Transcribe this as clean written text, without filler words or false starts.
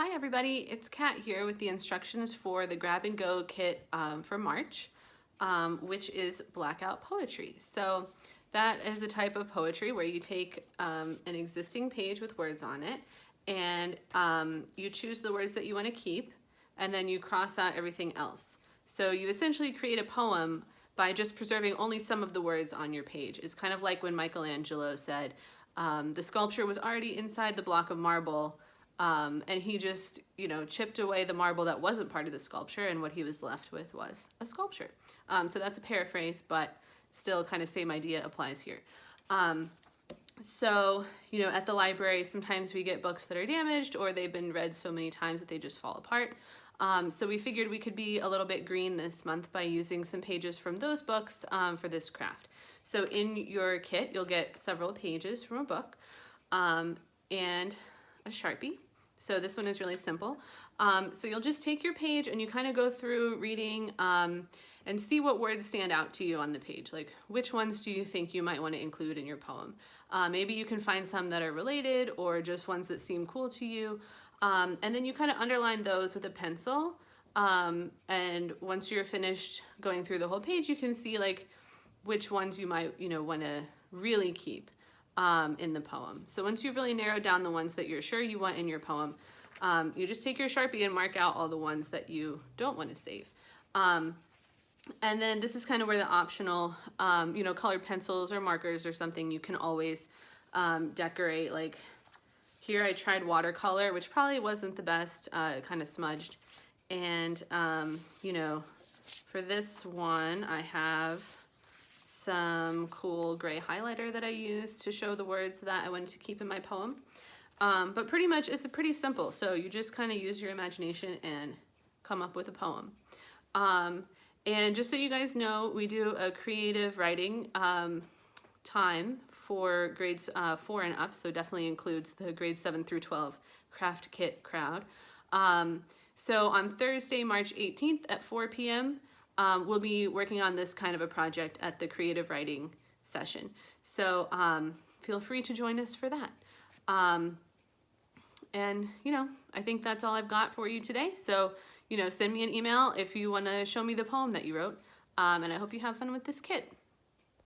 Hi everybody, it's Kat here with the instructions for the grab and go kit for March, which is Blackout Poetry. So that is a type of poetry where you take an existing page with words on it and you choose the words that you want to keep and then you cross out everything else. So you essentially create a poem by just preserving only some of the words on your page. It's kind of like when Michelangelo said the sculpture was already inside the block of marble, and he just, chipped away the marble that wasn't part of the sculpture, and what he was left with was a sculpture. So that's a paraphrase, but still kind of same idea applies here. So, at the library, sometimes we get books that are damaged or they've been read so many times that they just fall apart. So we figured we could be a little bit green this month by using some pages from those books for this craft. So in your kit, you'll get several pages from a book and a Sharpie. So this one is really simple. So you'll just take your page and you kind of go through reading and see what words stand out to you on the page. Like, which ones do you think you might want to include in your poem? Maybe you can find some that are related or just ones that seem cool to you. And then you kind of underline those with a pencil. And once you're finished going through the whole page, you can see like which ones you might, want to really keep in the poem. So once you've really narrowed down the ones that you're sure you want in your poem, you just take your Sharpie and mark out all the ones that you don't want to save. And then this is kind of where the optional, colored pencils or markers or something you can always decorate. Like here I tried watercolor, which probably wasn't the best, kind of smudged. And, for this one, I have some cool gray highlighter that I used to show the words that I wanted to keep in my poem. But pretty much it's pretty simple. So you just kind of use your imagination and come up with a poem. And just so you guys know, we do a creative writing time for grades 4 and up, so definitely includes the grades 7 through 12 craft kit crowd. So on Thursday, March 18th at 4 p.m., we'll be working on this kind of a project at the creative writing session. So feel free to join us for that. And, I think that's all I've got for you today. So, send me an email if you want to show me the poem that you wrote. And I hope you have fun with this kit.